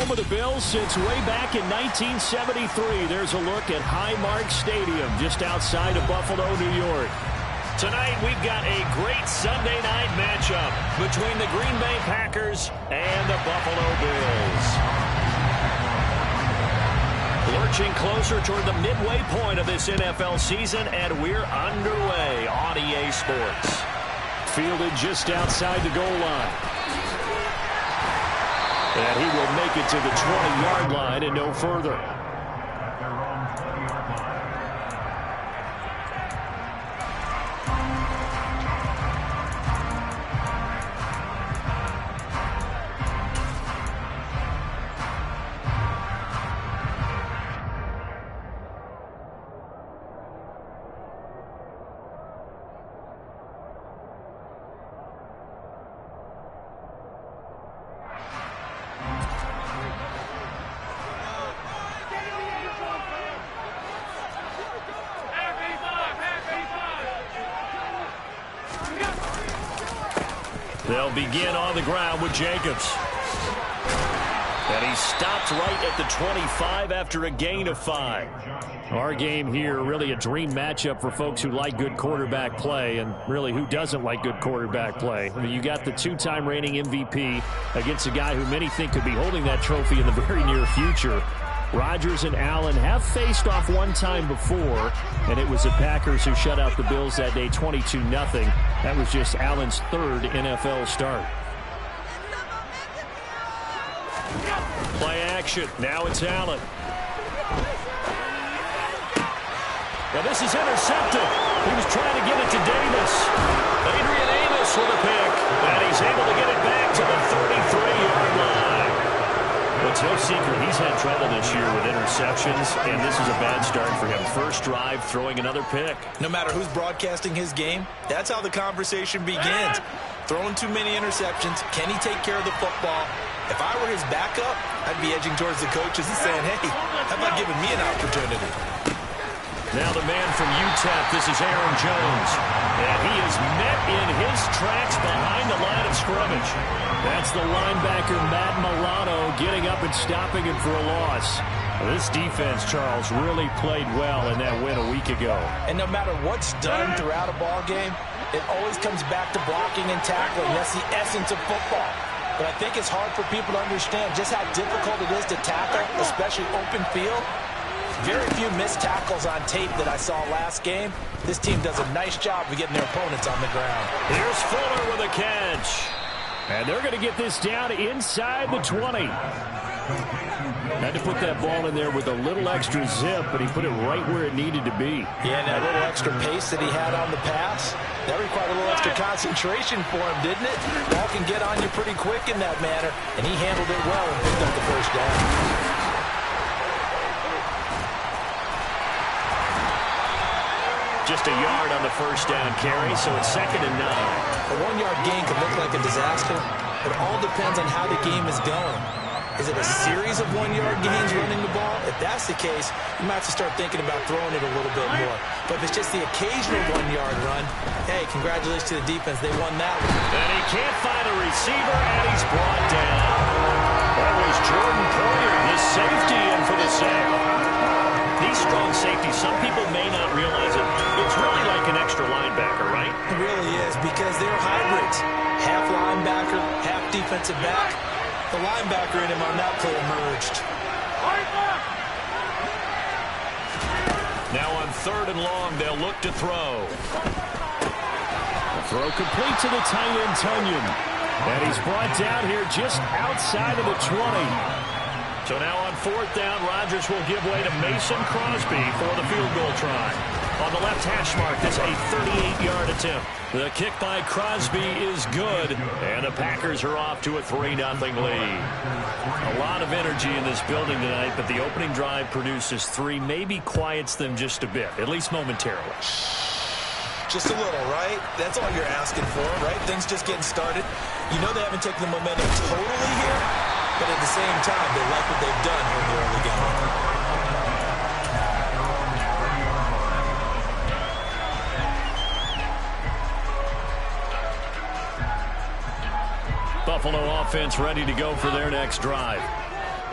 home of the Bills since way back in 1973. There's a look at Highmark Stadium just outside of Buffalo, New York. Tonight we've got a great Sunday night matchup between the Green Bay Packers and the Buffalo Bills. Lurching closer toward the midway point of this NFL season, and we're underway on EA Sports. Fielded just outside the goal line. And he will make it to the 20-yard line and no further. They'll begin on the ground with Jacobs. And he stopped right at the 25 after a gain of 5. Our game here, really a dream matchup for folks who like good quarterback play, and really who doesn't like good quarterback play. I mean, you got the 2-time reigning MVP against a guy who many think could be holding that trophy in the very near future. Rodgers and Allen have faced off one time before, and it was the Packers who shut out the Bills that day 22-0. That was just Allen's 3rd NFL start. Play action. Now it's Allen. Now this is intercepted. He was trying to get it to Davis. Adrian Amos with a pick, and he's able to get it back to the 33-yard line. Well, it's no secret he's had trouble this year with interceptions, and this is a bad start for him. First drive, throwing another pick. No matter who's broadcasting his game, that's how the conversation begins. Throwing too many interceptions. Can he take care of the football? If I were his backup, I'd be edging towards the coaches and saying, hey, how about giving me an opportunity? Now the man from UTEP, this is Aaron Jones. And he is met in his tracks behind the line of scrimmage. That's the linebacker, Matt Milano, getting up and stopping him for a loss. This defense, Charles, really played well in that win a week ago. And no matter what's done throughout a ball game, it always comes back to blocking and tackling. That's the essence of football. But I think it's hard for people to understand just how difficult it is to tackle, especially open field. Very few missed tackles on tape that I saw last game. This team does a nice job of getting their opponents on the ground. Here's Fuller with a catch. And they're going to get this down inside the 20. Had to put that ball in there with a little extra zip, but he put it right where it needed to be. Yeah, and that little extra pace that he had on the pass, that required a little extra concentration for him, didn't it? Ball can get on you pretty quick in that manner, and he handled it well and picked up the first down. Just a yard on the first down carry, so it's 2nd and 9. A 1-yard gain could look like a disaster. It all depends on how the game is going. Is it a series of 1-yard gains running the ball? If that's the case, you might have to start thinking about throwing it a little bit more. But if it's just the occasional 1-yard run, hey, congratulations to the defense. They won that one. And he can't find a receiver, and he's brought down. That was Jordan Poyer, the safety, in for the sack. These strong safeties, some people may not realize it. It's really like an extra linebacker, right? It really is, because they're hybrids. Half linebacker, half defensive back. The linebacker in him on that play emerged. Now on 3rd and long, they'll look to throw. Throw complete to the tight end, Tunyon. And he's brought down here just outside of the 20. So now on 4th down, Rodgers will give way to Mason Crosby for the field goal try. On the left hash mark, that's a 38-yard attempt. The kick by Crosby is good, and the Packers are off to a 3-0 lead. A lot of energy in this building tonight, but the opening drive produces 3, maybe quiets them just a bit, at least momentarily. Just a little, right? That's all you're asking for, right? Things just getting started. You know they haven't taken the momentum totally here, but at the same time, they like what they've done here in the early game. Buffalo offense ready to go for their next drive.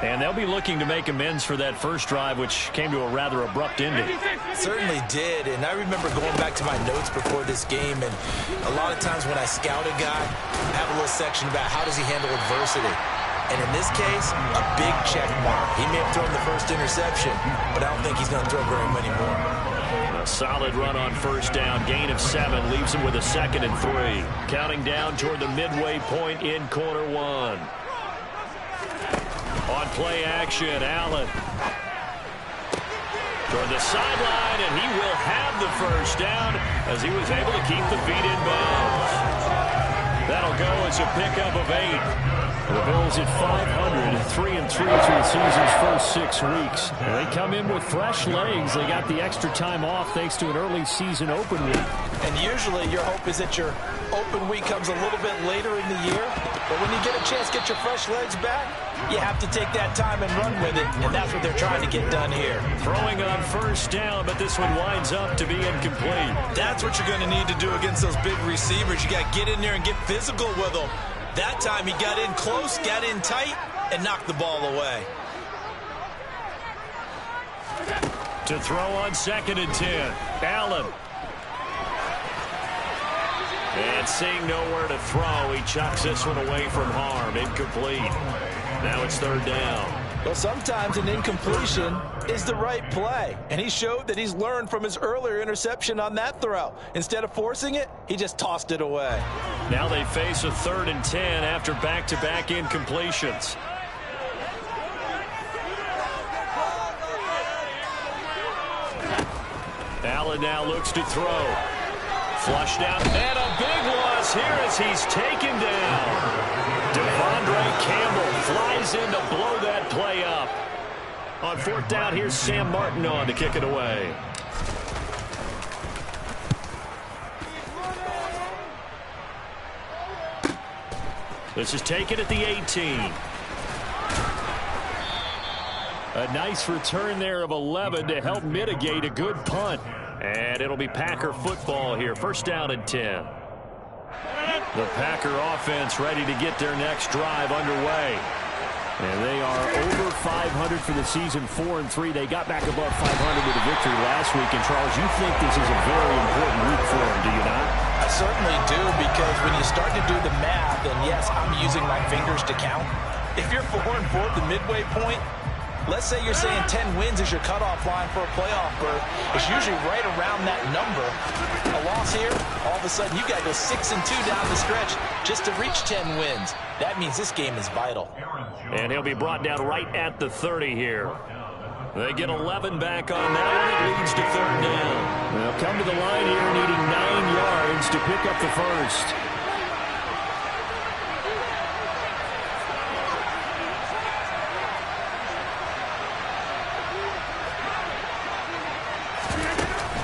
And they'll be looking to make amends for that first drive, which came to a rather abrupt ending. Certainly did, and I remember going back to my notes before this game, and a lot of times when I scout a guy, I have a little section about how does he handle adversity. And in this case, a big check mark. He may have thrown the first interception, but I don't think he's going to throw very many more. A solid run on first down. Gain of 7 leaves him with a 2nd and 3. Counting down toward the midway point in quarter 1. On play action, Allen. Toward the sideline, and he will have the first down as he was able to keep the feet in bounds. That'll go as a pickup of 8. The Bills at 500, 3-3 through the season's first 6 weeks. And they come in with fresh legs. They got the extra time off thanks to an early season open week. And usually your hope is that your open week comes a little bit later in the year. But when you get a chance to get your fresh legs back, you have to take that time and run with it. And that's what they're trying to get done here. Throwing on first down, but this one winds up to be incomplete. That's what you're going to need to do against those big receivers. You got to get in there and get physical with them. That time he got in close, got in tight, and knocked the ball away. To throw on 2nd and 10. Allen. And seeing nowhere to throw, he chucks this one away from harm. Incomplete. Now it's 3rd down. Well, sometimes an incompletion is the right play. And he showed that he's learned from his earlier interception on that throw. Instead of forcing it, he just tossed it away. Now they face a 3rd and 10 after back-to-back incompletions. Allen now looks to throw. Flushed out, and a big loss here as he's taken down. Devondre Campbell flies in to blow that play up. On 4th down, here's Sam Martin on to kick it away. This is taken at the 18. A nice return there of 11 to help mitigate a good punt. And it'll be Packer football here. 1st down and 10. The Packer offense ready to get their next drive underway. And they are over 500 for the season, 4-3. They got back above 500 with a victory last week. And, Charles, you think this is a very important week for them, do you not? I certainly do, because when you start to do the math, and yes, I'm using my fingers to count. If you're 4-4 at the midway point, let's say you're saying 10 wins is your cutoff line for a playoff berth. It's usually right around that number. A loss here, all of a sudden you got to go 6-2 down the stretch just to reach 10 wins. That means this game is vital. And he'll be brought down right at the 30 here. They get 11 back on that, and it leads to 3rd down. They'll come to the line here needing 9 yards to pick up the first.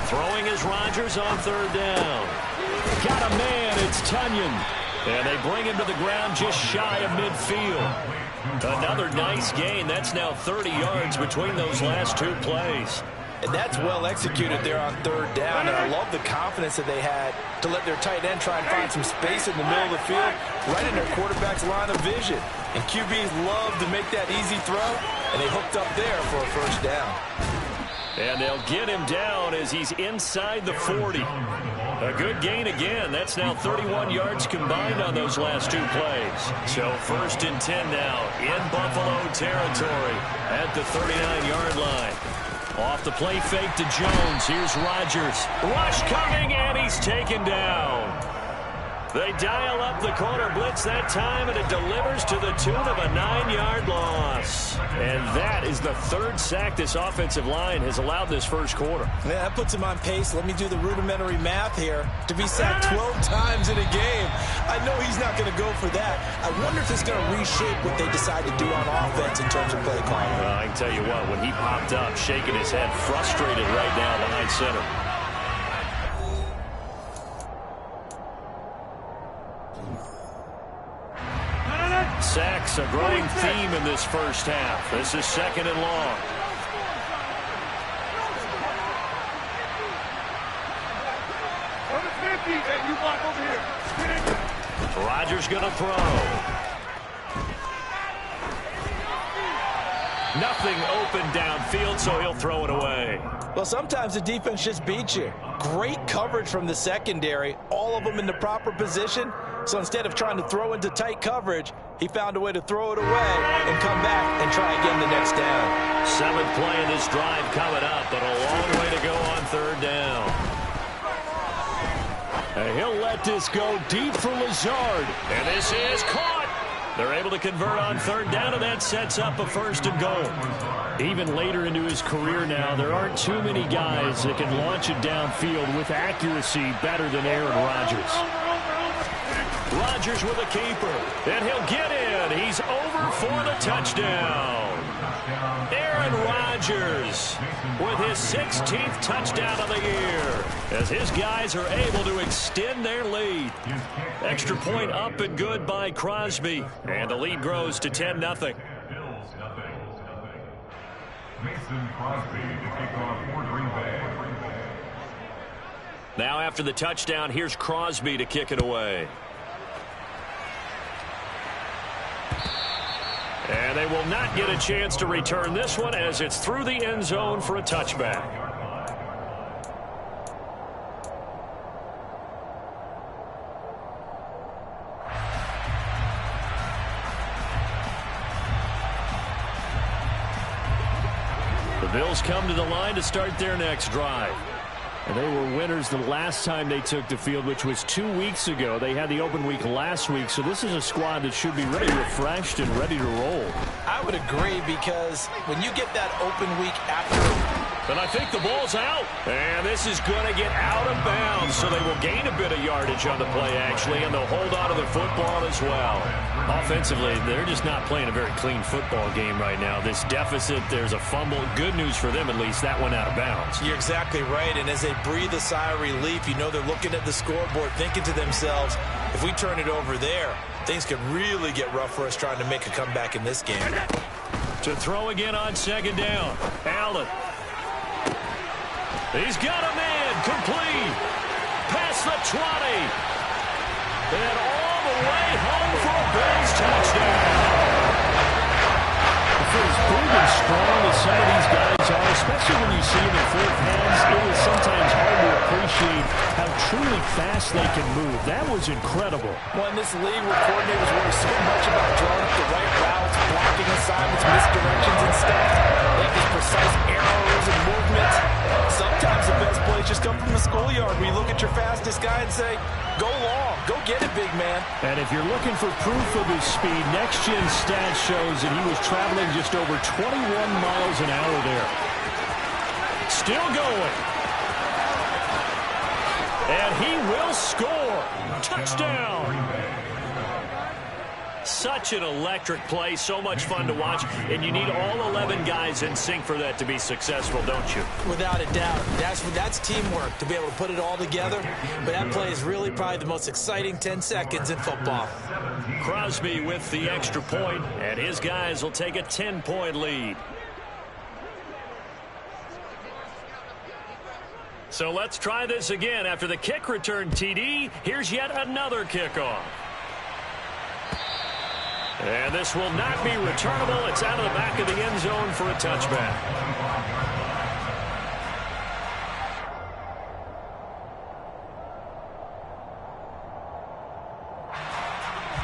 Throwing is Rodgers on 3rd down. Got a man, it's Tunyon. And they bring him to the ground just shy of midfield. Another nice gain. That's now 30 yards between those last 2 plays. And that's well executed there on 3rd down. And I love the confidence that they had to let their tight end try and find some space in the middle of the field, right in their quarterback's line of vision. And QBs love to make that easy throw, and they hooked up there for a 1st down. And they'll get him down as he's inside the 40. A good gain again. That's now 31 yards combined on those last 2 plays. So 1st and 10 now in Buffalo territory at the 39-yard line. Off the play fake to Jones. Here's Rodgers. Rush coming, and he's taken down. They dial up the corner blitz that time, and it delivers to the tune of a 9-yard loss. And that is the 3rd sack this offensive line has allowed this first quarter. Yeah, that puts him on pace. Let me do the rudimentary math here. To be sacked 12 times in a game, I know he's not going to go for that. I wonder if it's going to reshape what they decide to do on offense in terms of play calling. I can tell you what, when he popped up, shaking his head, frustrated right now behind center. Sacks, a growing theme in this first half. This is 2nd and long. Rodgers going to throw. Nothing open downfield, so he'll throw it away. Well, sometimes the defense just beats you. Great coverage from the secondary, all of them in the proper position. So instead of trying to throw into tight coverage, he found a way to throw it away and come back and try again the next down. 7th play in this drive coming up, but a long way to go on 3rd down. And he'll let this go deep for Lazard. And this is caught. They're able to convert on 3rd down, and that sets up a 1st and goal. Even later into his career now, there aren't too many guys that can launch it downfield with accuracy better than Aaron Rodgers. Rodgers with a keeper, and he'll get in. He's over for the touchdown. Aaron Rodgers with his 16th touchdown of the year as his guys are able to extend their lead. Extra point up and good by Crosby, and the lead grows to 10-0. Now after the touchdown, here's Crosby to kick it away. And they will not get a chance to return this one as it's through the end zone for a touchback. The Bills come to the line to start their next drive. And they were winners the last time they took the field, which was 2 weeks ago. They had the open week last week, so this is a squad that should be really refreshed and ready to roll. I would agree, because when you get that open week after... But I think the ball's out. And this is going to get out of bounds, so they will gain a bit of yardage on the play, actually, and they'll hold on to the football as well. Offensively, they're just not playing a very clean football game right now. This deficit, there's a fumble. Good news for them, at least. That went out of bounds. You're exactly right, and as they breathe a sigh of relief, you know they're looking at the scoreboard, thinking to themselves, if we turn it over there, things could really get rough for us trying to make a comeback in this game. To throw again on 2nd down. Allen. He's got a man, complete, past the 20, and all the way home for a Bills touchdown. For as big and strong as some of these guys are, especially when you see them in fourth hands, it is sometimes hard to appreciate how truly fast they can move. That was incredible. Well, in this league where coordinators worry so much about drawing up the right routes, blocking assignments, misdirections, and stuff, making precise arrows and movements, sometimes the best plays just come from the schoolyard where you look at your fastest guy and say, go long, go get it, big man. And if you're looking for proof of his speed, Next Gen Stats shows that he was traveling just over 21 miles an hour there. Still going. And he will score. Touchdown. Such an electric play, so much fun to watch, and you need all 11 guys in sync for that to be successful, don't you? Without a doubt. That's teamwork, to be able to put it all together. But that play is really probably the most exciting 10 seconds in football. Crosby with the extra point, and his guys will take a 10-point lead. So let's try this again. After the kick return TD, here's yet another kickoff. And this will not be returnable. It's out of the back of the end zone for a touchback.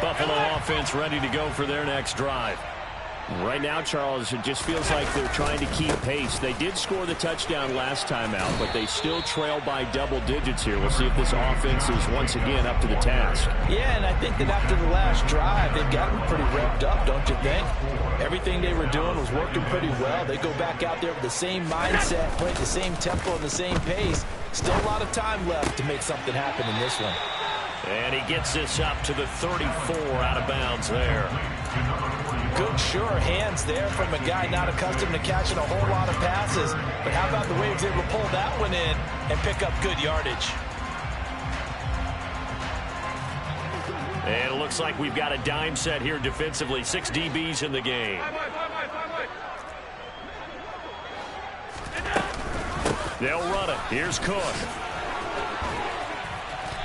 Buffalo offense ready to go for their next drive. Right now, Charles, it just feels like they're trying to keep pace. They did score the touchdown last time out, but they still trail by double digits here. We'll see if this offense is once again up to the task. Yeah, and I think that after the last drive, they've gotten pretty revved up, don't you think? Everything they were doing was working pretty well. They go back out there with the same mindset, play at the same tempo and the same pace. Still a lot of time left to make something happen in this one. And he gets this up to the 34 out of bounds there. Good, sure hands there from a guy not accustomed to catching a whole lot of passes. But how about the way he was able to pull that one in and pick up good yardage? And it looks like we've got a dime set here defensively. 6 DBs in the game. They'll run it. Here's Cook.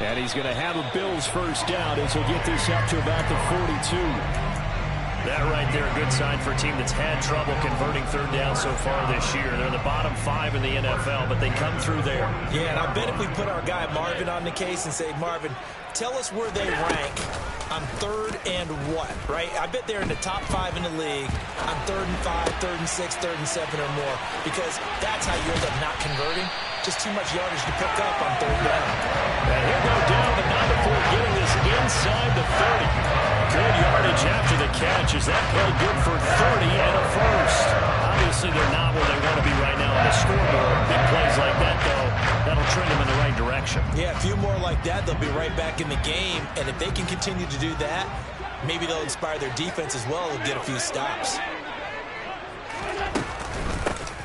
And he's going to have a Bills first down as he'll get this up to about the 42. That right there, a good sign for a team that's had trouble converting third down so far this year. They're the bottom 5 in the NFL, but they come through there. Yeah, and I bet if we put our guy Marvin on the case and say, Marvin, tell us where they rank on third and what, right? I bet they're in the top 5 in the league on 3rd and 5, 3rd and 6, 3rd and 7 or more, because that's how you end up not converting. Just too much yardage to pick up on third down. And he'll go down, but not before getting this inside the 30. Good yardage after the catch. Is that play good for 30 and a first? Obviously, they're not where they want to be right now on the scoreboard. Big plays like that, though, that'll trend them in the right direction. Yeah, a few more like that, they'll be right back in the game. And if they can continue to do that, maybe they'll inspire their defense as well and get a few stops.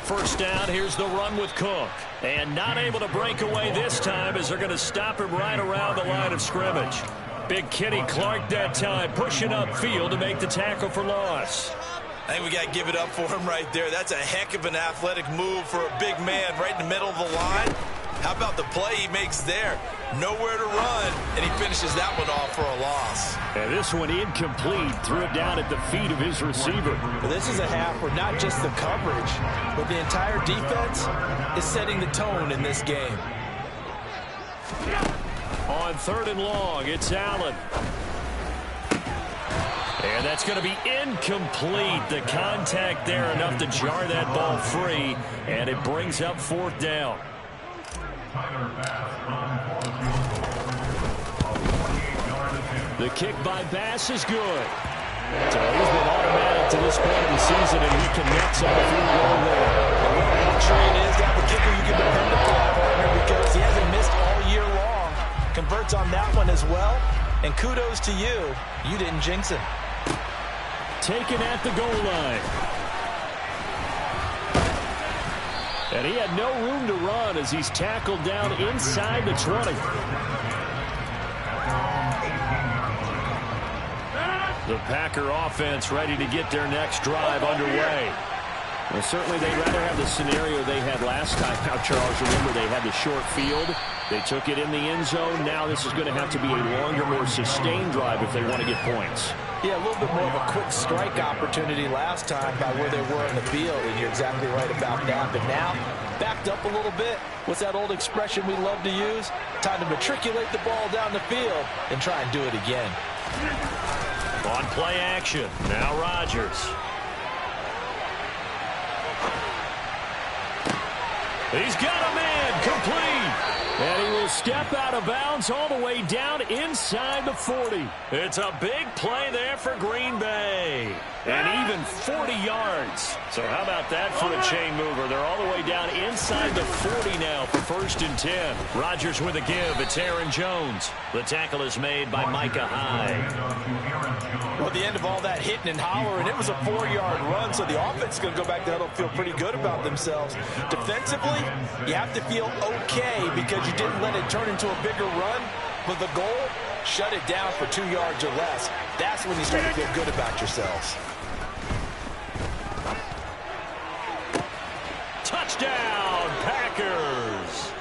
First down, here's the run with Cook. And not able to break away this time as they're going to stop him right around the line of scrimmage. Big Kenny Clark that time, pushing upfield to make the tackle for loss. I think we got to give it up for him right there. That's a heck of an athletic move for a big man right in the middle of the line. How about the play he makes there? Nowhere to run, and he finishes that one off for a loss. And this one incomplete. Threw it down at the feet of his receiver. Well, this is a half where not just the coverage, but the entire defense is setting the tone in this game. On 3rd and long, it's Allen. And that's going to be incomplete. The contact there enough to jar that ball free, and it brings up 4th down. The kick by Bass is good. So he's been automatic to this point of the season, and he connects on the field goal there. Luxury it is to have a kicker you can depend upon, partner, because he hasn't missed all year long. Converts on that one as well, and kudos to you. You didn't jinx him. Taken at the goal line. And he had no room to run as he's tackled down inside the 20. The Packer offense ready to get their next drive underway. Well, certainly they'd rather have the scenario they had last time. Now, Charles, remember they had the short field. They took it in the end zone. Now this is going to have to be a longer, more sustained drive if they want to get points. Yeah, a little bit more of a quick strike opportunity last time by where they were in the field, and you're exactly right about that. But now, backed up a little bit. What's that old expression we love to use? Time to matriculate the ball down the field and try and do it again. On play action, now Rodgers. He's got a man, complete. And he will step out of bounds all the way down inside the 40. It's a big play there for Green Bay. And even 40 yards. So how about that for a chain mover? They're all the way down inside the 40 now for 1st and 10. Rodgers with a give. It's Aaron Jones. The tackle is made by Micah Hyde. Well, at the end of all that hitting and hollering, it was a 4-yard run, so the offense is going to go back to huddle, feel pretty good about themselves. Defensively, you have to feel okay because you didn't let it turn into a bigger run, but the goal, shut it down for 2 yards or less. That's when you start to feel good about yourselves. Touchdown, Packers!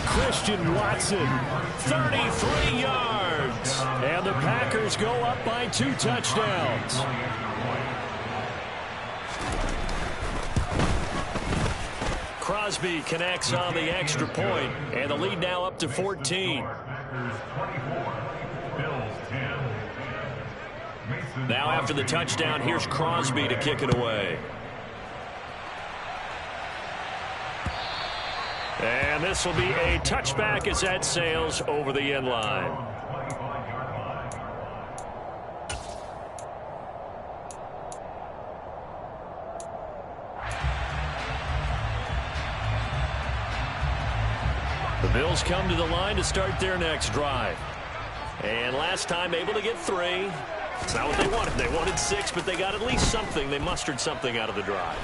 Christian Watson, 33 yards. And the Packers go up by 2 touchdowns. Crosby connects on the extra point, and the lead now up to 14. Now after the touchdown, here's Crosby to kick it away. And this will be a touchback as that sails over the end line. The Bills come to the line to start their next drive. And last time able to get 3. It's not what they wanted. They wanted 6, but they got at least something. They mustered something out of the drive.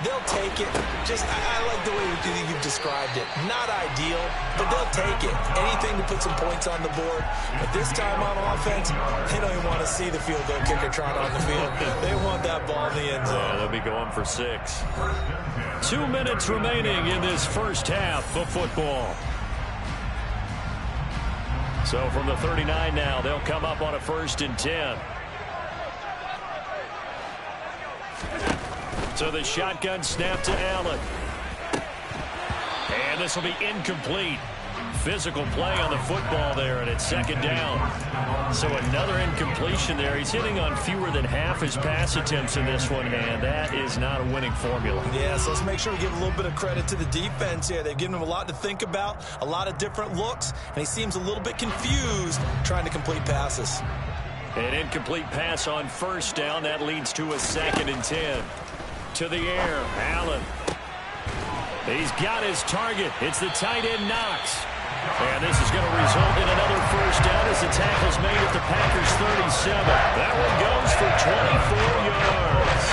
They'll take it. Just, I like the way you've described it. Not ideal, but they'll take it. Anything to put some points on the board. But this time on offense, they don't even want to see the field goal kicker trot on the field. They want that ball in the end zone. Yeah, they'll be going for 6. 2 minutes remaining in this first half of football. So from the 39 now, they'll come up on a 1st and 10. So the shotgun snap to Allen. And this will be incomplete. Physical play on the football there, and it's second down. So another incompletion there. He's hitting on fewer than half his pass attempts in this one, and that is not a winning formula. Yeah, so let's make sure we give a little bit of credit to the defense here. They've given him a lot to think about, a lot of different looks, and he seems a little bit confused trying to complete passes. An incomplete pass on first down. That leads to a 2nd and 10. To the air, Allen. He's got his target. It's the tight end Knox. And this is going to result in another first down as the tackle's made at the Packers' 37. That one goes for 24 yards.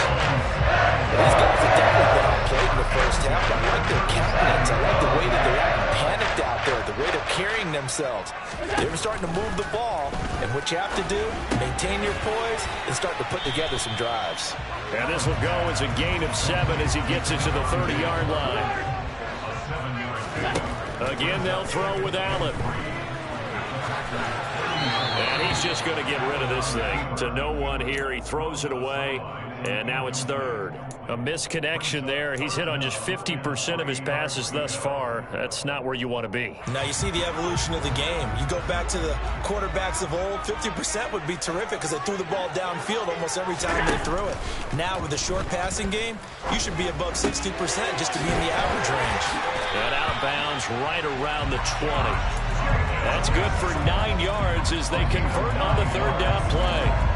These guys have definitely been outplayed in the first half. I like their countenance. I like the way that they're acting panicked out there, the way they're carrying themselves. They're starting to move the ball, and what you have to do, maintain your poise and start to put together some drives. And this will go as a gain of 7 as he gets it to the 30-yard line. Again, they'll throw with Allen. And he's just going to get rid of this thing. To no one here. He throws it away. And now it's 3rd. A misconnection there. He's hit on just 50% of his passes thus far. That's not where you want to be. Now you see the evolution of the game. You go back to the quarterbacks of old, 50% would be terrific because they threw the ball downfield almost every time they threw it. Now with the short passing game, you should be above 60% just to be in the average range. And out of bounds right around the 20. That's good for 9 yards as they convert on the 3rd down play.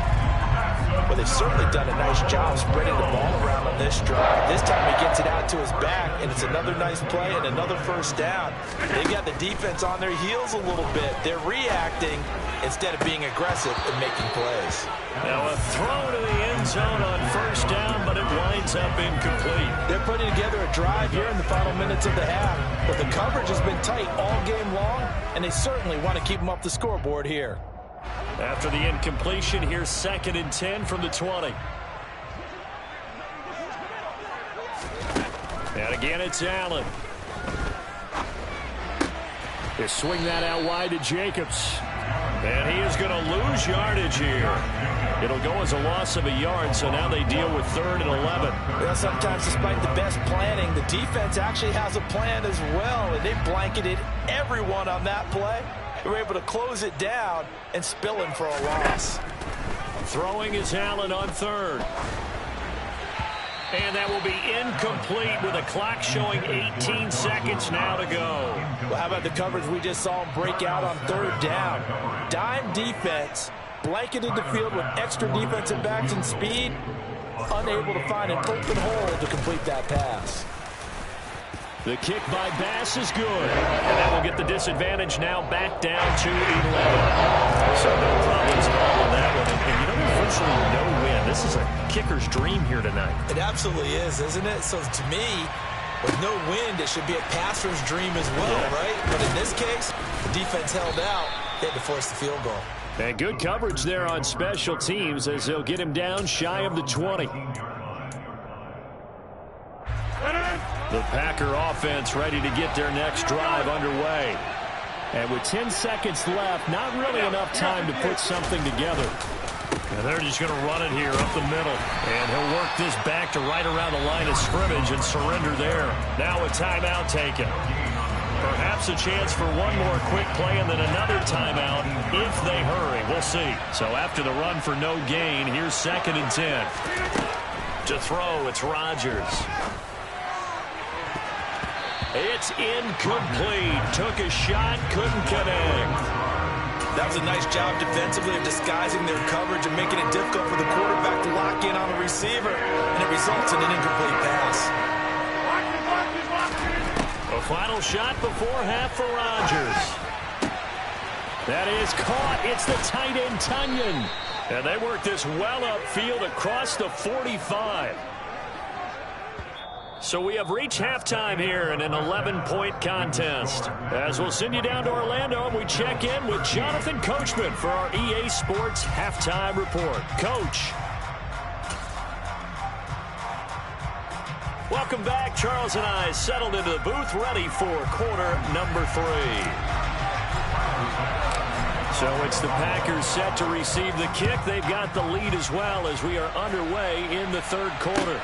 Well, they've certainly done a nice job spreading the ball around on this drive. This time he gets it out to his back, and it's another nice play and another first down. They've got the defense on their heels a little bit. They're reacting instead of being aggressive and making plays. Now a throw to the end zone on first down, but it winds up incomplete. They're putting together a drive here in the final minutes of the half, but the coverage has been tight all game long, and they certainly want to keep them off the scoreboard here. After the incompletion, here's 2nd and 10 from the 20. And again, it's Allen. They swing that out wide to Jacobs. And he is going to lose yardage here. It'll go as a loss of a yard, so now they deal with 3rd and 11. Well, sometimes despite the best planning, the defense actually has a plan as well, and they blanketed everyone on that play. They were able to close it down and spill him for a loss. Throwing is Allen on 3rd. And that will be incomplete with a clock showing 18 seconds now to go. Well, how about the coverage we just saw him break out on 3rd down? Dime defense, blanketed the field with extra defensive backs and speed, unable to find an open hole to complete that pass. The kick by Bass is good. And that will get the disadvantage now back down to 11. So no problems at all on that one. And you know, there's virtually no win. This is a kicker's dream here tonight. It absolutely is, isn't it? So to me, with no wind, it should be a passer's dream as well, right? But in this case, the defense held out. They had to force the field goal. And good coverage there on special teams as they'll get him down shy of the 20. The Packer offense ready to get their next drive underway. And with 10 seconds left, not really enough time to put something together. And they're just going to run it here up the middle. And he'll work this back to right around the line of scrimmage and surrender there. Now a timeout taken. Perhaps a chance for one more quick play and then another timeout if they hurry. We'll see. So after the run for no gain, here's 2nd and 10. To throw, it's Rodgers. It's incomplete. Took a shot, couldn't connect. That was a nice job defensively of disguising their coverage and making it difficult for the quarterback to lock in on a receiver, and it results in an incomplete pass. A final shot before half for Rodgers. That is caught. It's the tight end, Tunyon. And they work this well upfield across the 45. So we have reached halftime here in an 11-point contest. As we'll send you down to Orlando, and we check in with Jonathan Coachman for our EA Sports Halftime Report. Coach. Welcome back. Charles and I settled into the booth, ready for quarter number 3. So it's the Packers set to receive the kick. They've got the lead as well as we are underway in the third quarter.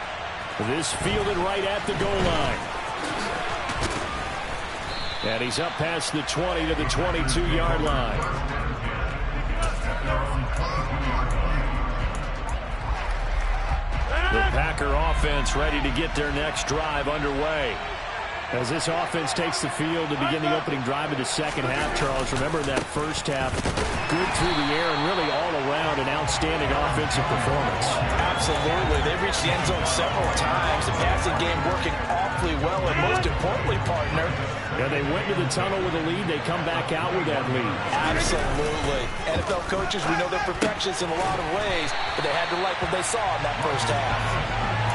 This fielded right at the goal line. And he's up past the 20 to the 22-yard line. The Packer offense ready to get their next drive underway. As this offense takes the field to begin the opening drive of the second half, Charles, remember that first half, good through the air and really all around an outstanding offensive performance. Absolutely. They reached the end zone several times. The passing game working awfully well, and most importantly, partner, yeah, they went to the tunnel with a lead. They come back out with that lead. Absolutely. NFL coaches, we know they're perfectionists in a lot of ways, but they had to like what they saw in that first half.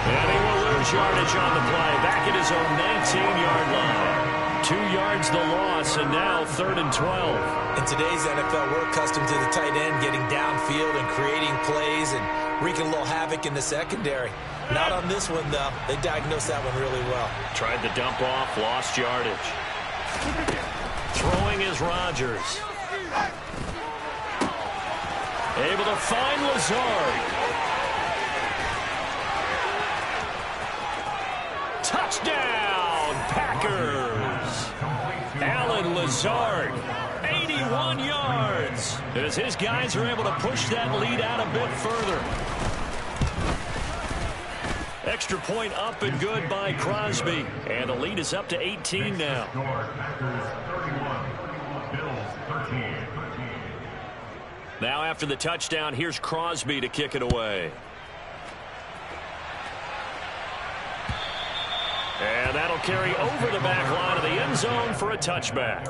And he will lose yardage on the play. Back at his own 19-yard line. 2 yards the loss, and now 3rd and 12. In today's NFL, we're accustomed to the tight end getting downfield and creating plays and wreaking a little havoc in the secondary. Not on this one, though. They diagnosed that one really well. Tried the dump off, lost yardage. Throwing is Rodgers. Able to find Lazard. Touchdown, Packers. Allen Lazard, 81 yards. As his guys are able to push that lead out a bit further. Extra point up and good by Crosby. And the lead is up to 18 now. Now after the touchdown, here's Crosby to kick it away. And that'll carry over the back line of the end zone for a touchback.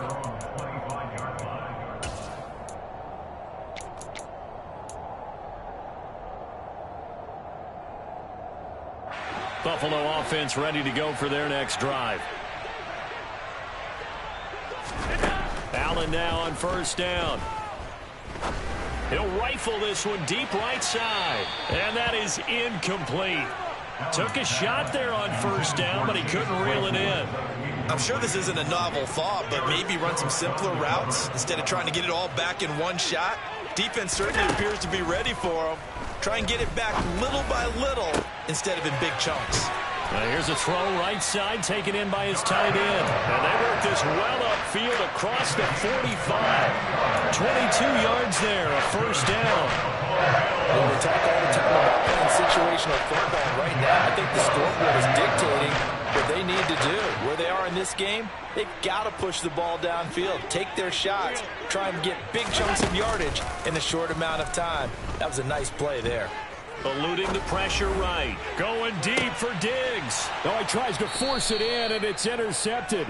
Buffalo offense ready to go for their next drive. Allen now on first down. He'll rifle this one deep right side. And that is incomplete. Took a shot there on first down, but he couldn't reel it in. I'm sure this isn't a novel thought, but maybe run some simpler routes instead of trying to get it all back in one shot. Defense certainly appears to be ready for him. Try and get it back little by little instead of in big chunks. Here's a throw right side taken in by his tight end. And they work this well upfield across the 45. 22 yards there, a first down. Well, we talk all the time about playing situational football. Right now, I think the scoreboard is dictating what they need to do. Where they are in this game, they've got to push the ball downfield, take their shots, try and get big chunks of yardage in a short amount of time. That was a nice play there. Eluding the pressure right. Going deep for Diggs. Oh, he tries to force it in, and it's intercepted.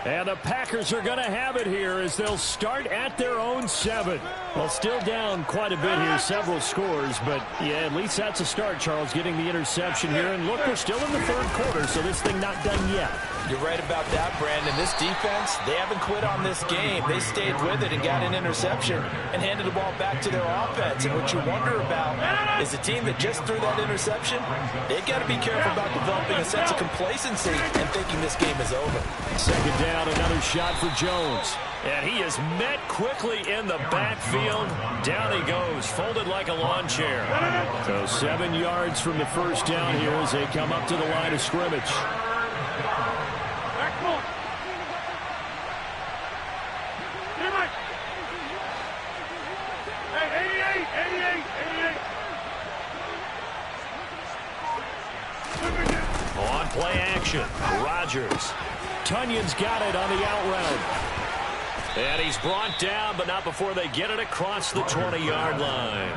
And the Packers are going to have it here as they'll start at their own 7. Well, still down quite a bit here, several scores, but yeah, at least that's a start, Charles, getting the interception here. And look, we're still in the third quarter, so this thing not done yet. You're right about that, Brandon. This defense, they haven't quit on this game. They stayed with it and got an interception and handed the ball back to their offense. And what you wonder about is a team that just threw that interception, they've got to be careful about developing a sense of complacency and thinking this game is over. Second down, another shot for Jones. And he is met quickly in the backfield. Down he goes, folded like a lawn chair. So 7 yards from the first down here as they come up to the line of scrimmage. On play action, Rodgers. Tunyon's got it on the out route. And he's brought down, but not before they get it across the 20-yard line.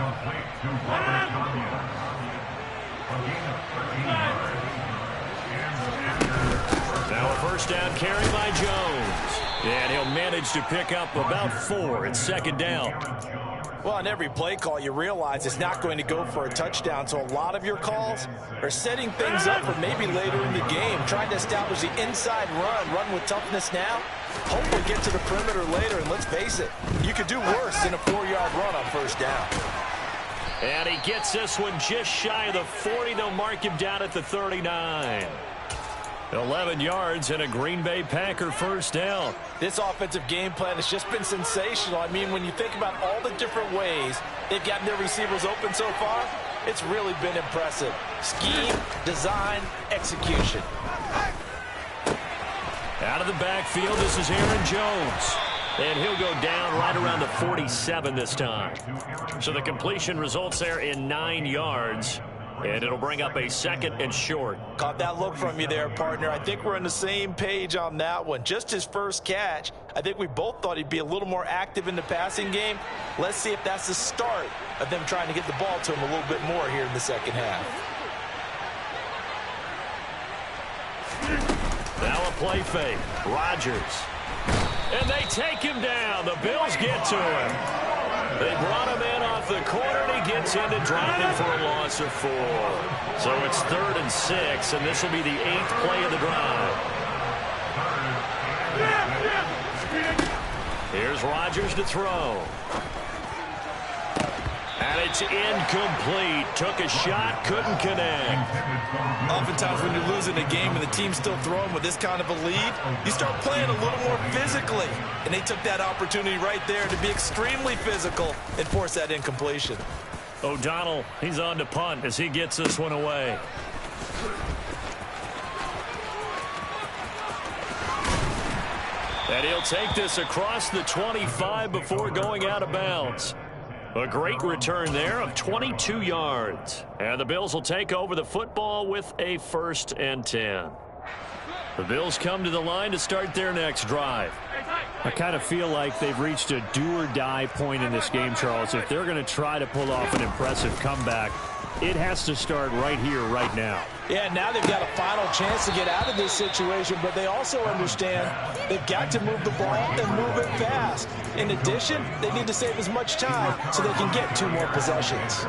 Now a first down carry by Jones. And he'll manage to pick up about 4 at second down. Well, on every play call, you realize it's not going to go for a touchdown. So a lot of your calls are setting things up for maybe later in the game, trying to establish the inside run with toughness now. Hopefully get to the perimeter later, and let's face it, you could do worse than a 4-yard run on first down. And he gets this one just shy of the 40. They'll mark him down at the 39. 11 yards and a Green Bay Packer first down. This offensive game plan has just been sensational. I mean, when you think about all the different ways they've gotten their receivers open so far, it's really been impressive. Scheme, design, execution. Out of the backfield, this is Aaron Jones. And he'll go down right around the 47 this time. So the completion results there in 9 yards. And it'll bring up a 2nd and short. Caught that look from you there, partner. I think we're on the same page on that one. Just his first catch. I think we both thought he'd be a little more active in the passing game. Let's see if that's the start of them trying to get the ball to him a little bit more here in the second half. Now a play fake. Rodgers. And they take him down. The Bills get to him. They brought him in off the corner, and he gets into dropping for a loss of 4. So it's 3rd and 6, and this will be the 8th play of the drive. Here's Rodgers to throw. And it's incomplete. Took a shot, couldn't connect. Oftentimes when you're losing a game and the team's still throwing with this kind of a lead, you start playing a little more physically. And they took that opportunity right there to be extremely physical and force that incompletion. O'Donnell, he's on to punt as he gets this one away. And he'll take this across the 25 before going out of bounds. A great return there of 22 yards. And the Bills will take over the football with a 1st and 10. The Bills come to the line to start their next drive. I kind of feel like they've reached a do-or-die point in this game, Charles. If they're going to try to pull off an impressive comeback, it has to start right here, right now. Yeah, now they've got a final chance to get out of this situation, but they also understand they've got to move the ball and move it fast. In addition, they need to save as much time so they can get 2 more possessions.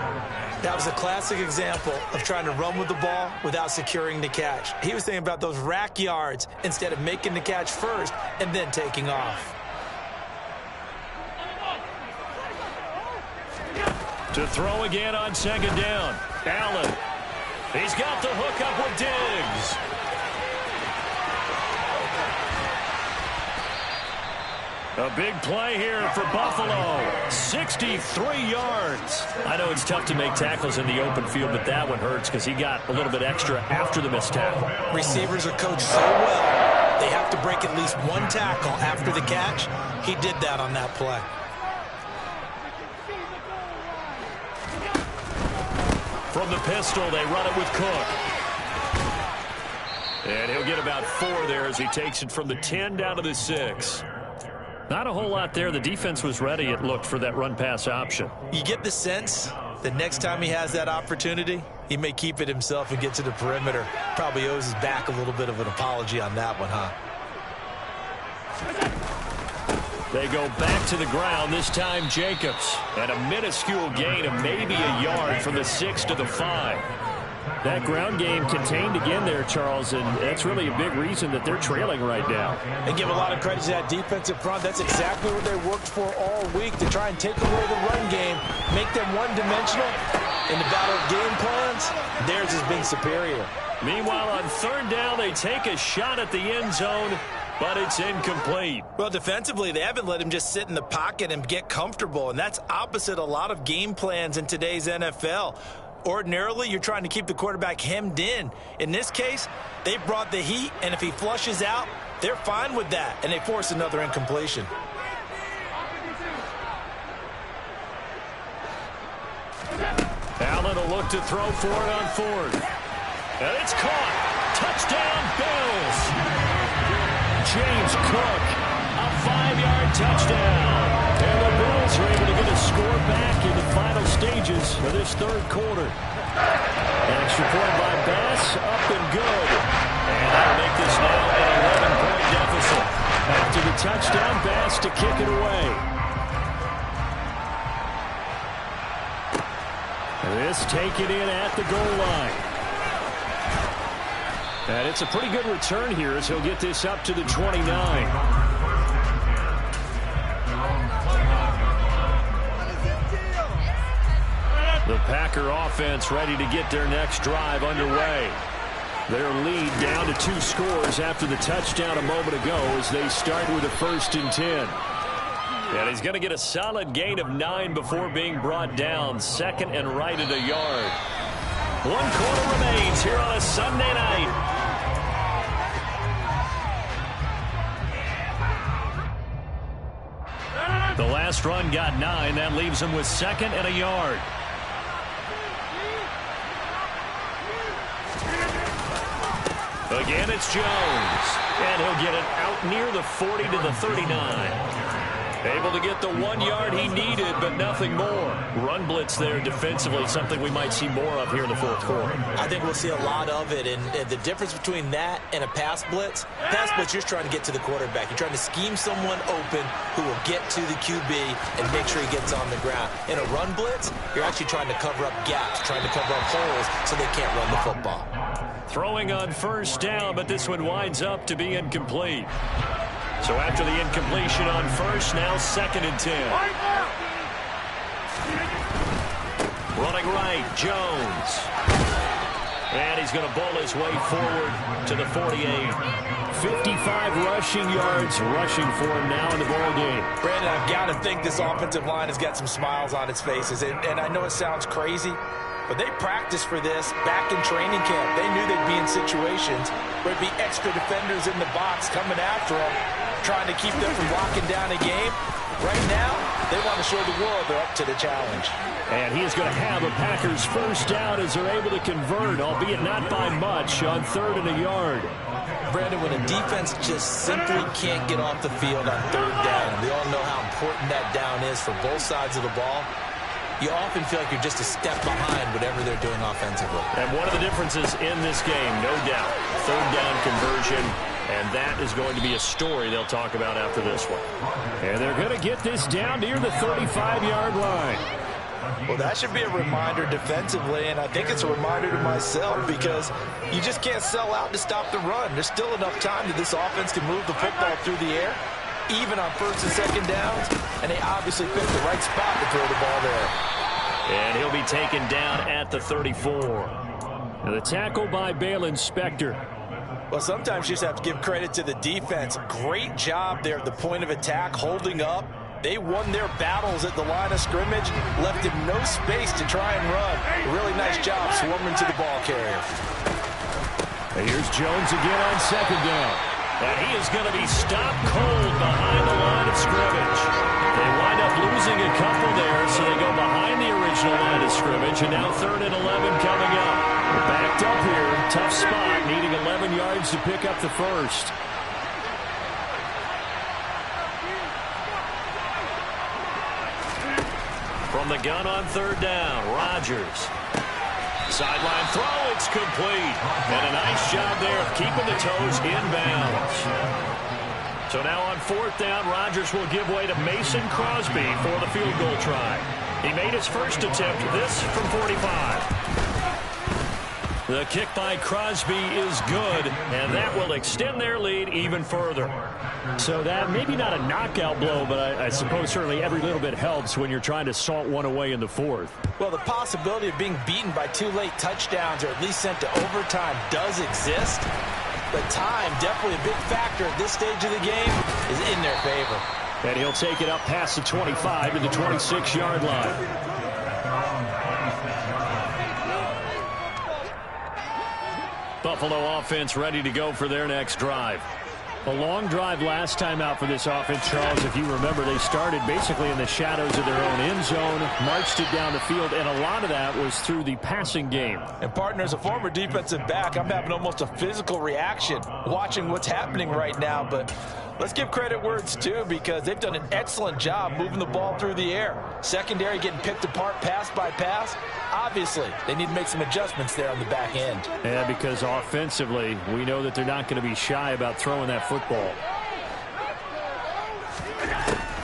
That was a classic example of trying to run with the ball without securing the catch. He was thinking about those rack yards instead of making the catch first and then taking off. To throw again on 2nd down. Allen. He's got the hook up with Diggs. A big play here for Buffalo. 63 yards. I know it's tough to make tackles in the open field, but that one hurts because he got a little bit extra after the missed tackle. Receivers are coached so well, they have to break at least 1 tackle after the catch. He did that on that play. From the pistol, they run it with Cook. And he'll get about 4 there as he takes it from the 10 down to the 6. Not a whole lot there. The defense was ready, it looked, for that run-pass option. You get the sense that next time he has that opportunity, he may keep it himself and get to the perimeter. Probably owes his back a little bit of an apology on that one, huh? They go back to the ground, this time Jacobs. And a minuscule gain of maybe a yard from the 6 to the 5. That ground game contained again there, Charles, and that's really a big reason that they're trailing right now. They give a lot of credit to that defensive front. That's exactly what they worked for all week, to try and take away the run game, make them one-dimensional. In the battle of game plans, theirs has been superior. Meanwhile, on 3rd down, they take a shot at the end zone, but it's incomplete. Well, defensively, they haven't let him just sit in the pocket and get comfortable, and that's opposite a lot of game plans in today's NFL. Ordinarily, you're trying to keep the quarterback hemmed in. In this case, they've brought the heat, and if he flushes out, they're fine with that, and they force another incompletion. Allen will look to throw for it on 4th. And it's caught. Touchdown, Bills. James Cook, a 5-yard touchdown. And the Bills are able to get a score back in the final stages of this 3rd quarter. An extra point by Bass, up and good. And that'll make this now an 11-point deficit. After the touchdown, Bass to kick it away. This taken in at the goal line. And it's a pretty good return here as he'll get this up to the 29. The Packer offense ready to get their next drive underway. Their lead down to 2 scores after the touchdown a moment ago as they start with a 1st and 10. And he's going to get a solid gain of 9 before being brought down. 2nd and right at a yard. 1 quarter remains here on a Sunday night. The last run got 9. That leaves him with 2nd and a yard. Again, it's Jones. And he'll get it out near the 40 to the 39. Able to get the 1 yard he needed, but nothing more. Run blitz there defensively, something we might see more of here in the 4th quarter. I think we'll see a lot of it, and the difference between that and a pass blitz, you're trying to get to the quarterback. You're trying to scheme someone open who will get to the QB and make sure he gets on the ground. In a run blitz, you're actually trying to cover up gaps, trying to cover up holes so they can't run the football. Throwing on 1st down, but this one winds up to be incomplete. So after the incompletion on 1st, now 2nd and 10. Running right, Jones. And he's going to bowl his way forward to the 48. 55 rushing yards rushing for him now in the ball game. Brandon, I've got to think this offensive line has got some smiles on its faces. And I know it sounds crazy, but they practiced for this back in training camp. They knew they'd be in situations where there'd be extra defenders in the box coming after them, trying to keep them from locking down a game. Right now, they want to show the world they're up to the challenge. And he is going to have a Packers 1st down as they're able to convert, albeit not by much, on 3rd and a yard. Brandon, when a defense just simply can't get off the field on 3rd down, we all know how important that down is for both sides of the ball, you often feel like you're just a step behind whatever they're doing offensively. And one of the differences in this game, no doubt, 3rd down conversion, and that is going to be a story they'll talk about after this one. And they're going to get this down near the 35-yard line. Well, that should be a reminder defensively, and I think it's a reminder to myself because you just can't sell out to stop the run. There's still enough time that this offense can move the football through the air, even on 1st and 2nd downs, and they obviously picked the right spot to throw the ball there. And he'll be taken down at the 34. And the tackle by Balen Spector. Well, sometimes you just have to give credit to the defense. Great job there at the point of attack, holding up. They won their battles at the line of scrimmage, left him no space to try and run. A really nice job swarming to the ball carrier. And here's Jones again on 2nd down. And he is going to be stopped cold behind the line of scrimmage. They wind up losing a couple there, so they go behind the original line of scrimmage, and now 3rd and 11 coming up. We're backed up here. Tough spot, needing 11 yards to pick up the 1st. From the gun on 3rd down, Rodgers. Sideline throw, it's complete. And a nice job there of keeping the toes inbounds. So now on 4th down, Rodgers will give way to Mason Crosby for the field goal try. He made his first attempt, this from 45. The kick by Crosby is good, and that will extend their lead even further. So that maybe not a knockout blow, but I suppose certainly every little bit helps when you're trying to salt one away in the 4th. Well, the possibility of being beaten by 2 late touchdowns or at least sent to overtime does exist. But time, definitely a big factor at this stage of the game, is in their favor. And he'll take it up past the 25 to the 26-yard line. Buffalo offense ready to go for their next drive. A long drive last time out for this offense, Charles. If you remember, they started basically in the shadows of their own end zone, marched it down the field, and a lot of that was through the passing game. And, partner, as a former defensive back, I'm having almost a physical reaction watching what's happening right now. But let's give credit where it's due because they've done an excellent job moving the ball through the air. Secondary getting picked apart pass by pass. Obviously, they need to make some adjustments there on the back end. Yeah, because offensively, we know that they're not going to be shy about throwing that football.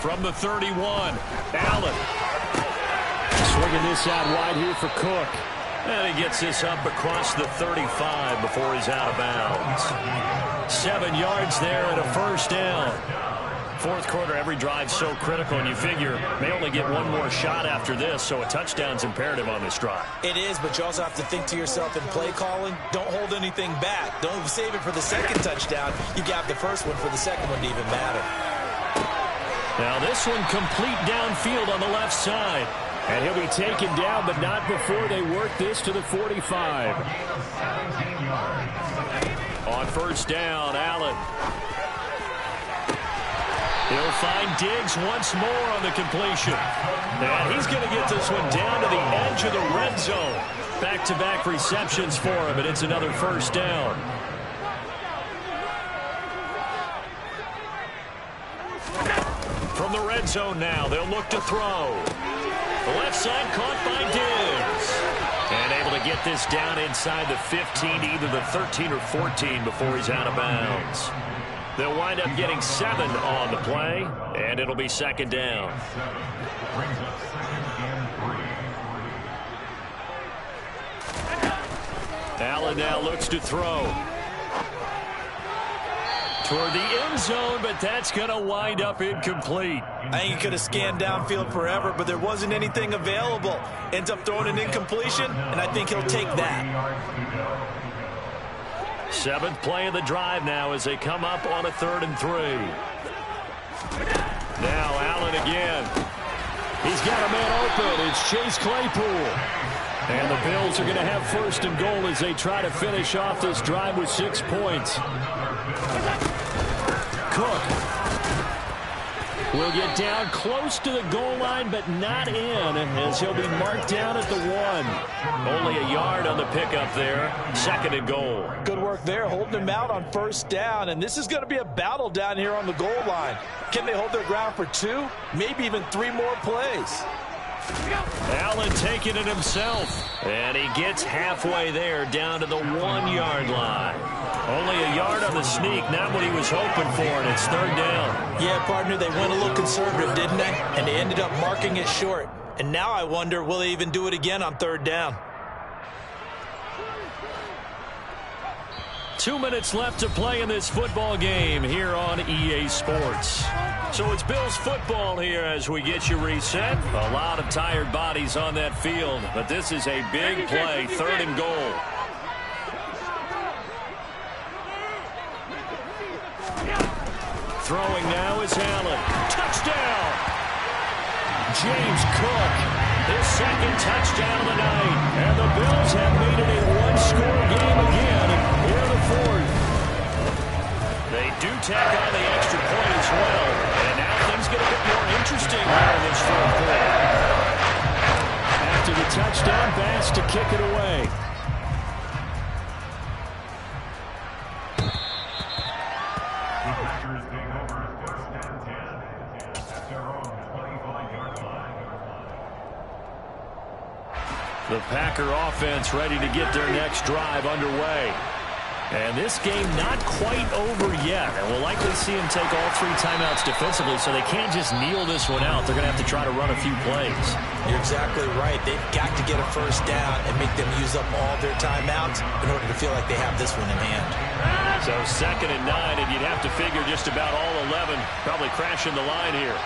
From the 31, Allen. Swinging this out wide here for Cook. And he gets this up across the 35 before he's out of bounds. 7 yards there and a 1st down. Fourth quarter, every drive's so critical, and you figure they only get one more shot after this, so a touchdown's imperative on this drive. It is, but you also have to think to yourself in play calling, don't hold anything back. Don't save it for the second touchdown. You got the first one for the second one to even matter. Now this one complete downfield on the left side. And he'll be taken down, but not before they work this to the 45. On first down, Allen. He'll find Diggs once more on the completion. And he's going to get this one down to the edge of the red zone. Back-to-back receptions for him, and it's another first down. From the red zone now, they'll look to throw. The left side caught by Diggs. And able to get this down inside the 15, either the 13 or 14 before he's out of bounds. They'll wind up getting 7 on the play, and it'll be second down. Allen now looks to throw. Toward the end zone, but that's going to wind up incomplete. I think he could have scanned downfield forever, but there wasn't anything available. Ends up throwing an incompletion, and I think he'll take that. 7th play of the drive now as they come up on a 3rd and 3. Now Allen again. He's got a man open. It's Chase Claypool. And the Bills are going to have 1st and goal as they try to finish off this drive with 6 points. Cook will get down close to the goal line, but not in, as he'll be marked down at the 1. Only a yard on the pickup there. 2nd and goal. Good work there, holding him out on first down, and this is going to be a battle down here on the goal line. Can they hold their ground for 2, maybe even 3 more plays? Allen taking it himself, and he gets halfway there down to the 1-yard line. Only a yard on the sneak, not what he was hoping for, and it's 3rd down. Yeah, partner, they went a little conservative, didn't they? And they ended up marking it short. And now I wonder, will they even do it again on 3rd down? 2 minutes left to play in this football game here on EA Sports. So it's Bills football here as we get you reset. A lot of tired bodies on that field, but this is a big play, 3rd and goal. Throwing now is Allen. Touchdown! James Cook, his 2nd touchdown of the night. And the Bills have made it a 1-score game again here in the 4th. They do tack on the extra point as well. And now things get a bit more interesting here in this 4th quarter. After the touchdown, Bass to kick it away. The Packer offense ready to get their next drive underway. And this game not quite over yet. And we'll likely see him take all 3 timeouts defensively, so they can't just kneel this one out. They're going to have to try to run a few plays. You're exactly right. They've got to get a first down and make them use up all their timeouts in order to feel like they have this one in hand. So 2nd and 9, and you'd have to figure just about all 11 probably crashing the line here.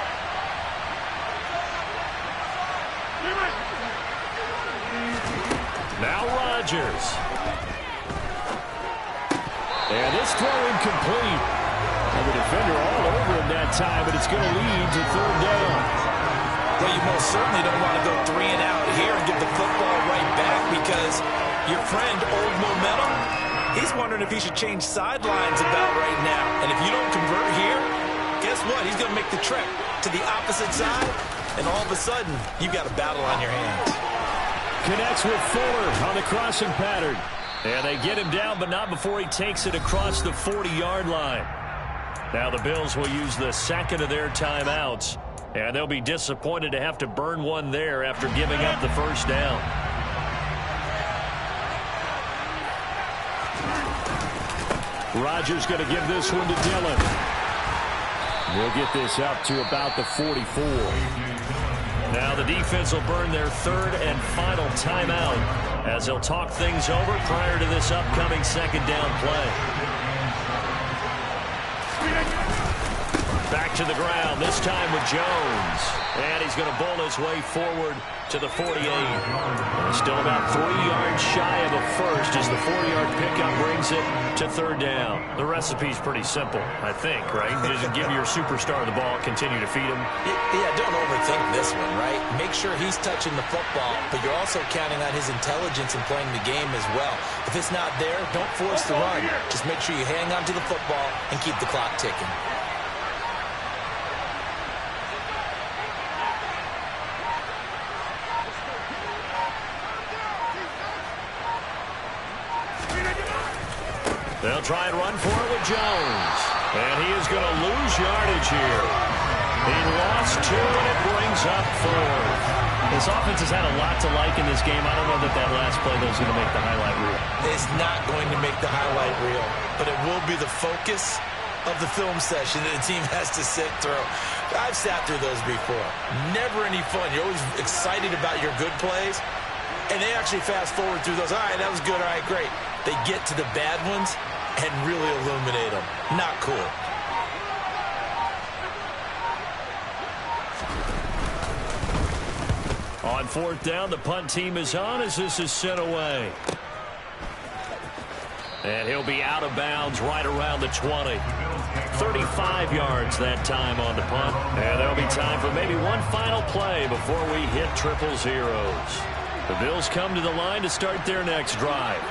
Now Rodgers. And this throw incomplete. And the defender all over him that time, but it's going to lead to 3rd down. Well, you most certainly don't want to go 3 and out here and give the football right back, because your friend, Old Momentum, he's wondering if he should change sidelines about right now. And if you don't convert here, guess what? He's going to make the trek to the opposite side, and all of a sudden, you've got a battle on your hands. Connects with Fuller on the crossing pattern. And they get him down, but not before he takes it across the 40-yard line. Now the Bills will use the 2nd of their timeouts, and they'll be disappointed to have to burn one there after giving up the first down. Rodgers going to give this one to Dillon. We'll get this up to about the 44. Now the defense will burn their 3rd and final timeout as they'll talk things over prior to this upcoming 2nd down play. Back to the ground, this time with Jones. And he's going to bowl his way forward to the 48. Still about 3 yards shy of a first as the 4-yard pickup brings it to third down. The recipe's pretty simple, I think, right? Just give your superstar the ball, continue to feed him. Yeah, don't overthink this one, right? Make sure he's touching the football, but you're also counting on his intelligence in playing the game as well. If it's not there, don't force the run. Just make sure you hang on to the football and keep the clock ticking. They'll try and run for it with Jones. And he is going to lose yardage here. He lost 2, and it brings up 4. This offense has had a lot to like in this game. I don't know that last play though is going to make the highlight reel. It's not going to make the highlight reel, but it will be the focus of the film session that the team has to sit through. I've sat through those before. Never any fun. You're always excited about your good plays, and they actually fast forward through those. All right, that was good. All right, great. They get to the bad ones and really illuminate them. Not cool. On fourth down, the punt team is on as this is sent away. And he'll be out of bounds right around the 20. 35 yards that time on the punt. And there'll be time for maybe one final play before we hit triple zeros. The Bills come to the line to start their next drive.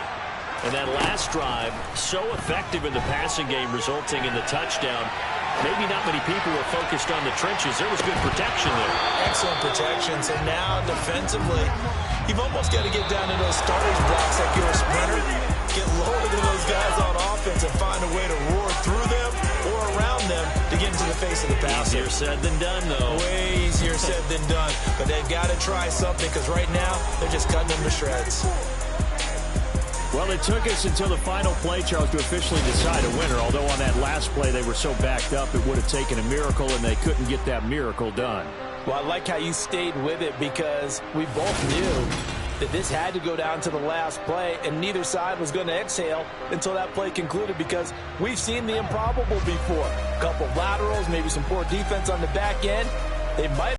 And that last drive, so effective in the passing game, resulting in the touchdown. Maybe not many people were focused on the trenches. There was good protection there. Excellent protection. So now, defensively, you've almost got to get down to those starters blocks like you're a sprinter. Get lower than those guys on offense and find a way to roar through them or around them to get into the face of the passer. Easier said than done, though. Way easier said than done. But they've got to try something because right now, they're just cutting them to shreds. Well, it took us until the final play, Charles, to officially decide a winner. Although on that last play they were so backed up, it would have taken a miracle, and they couldn't get that miracle done. Well, I like how you stayed with it because we both knew that this had to go down to the last play, and neither side was going to exhale until that play concluded because we've seen the improbable before. A couple laterals, maybe some poor defense on the back end. They might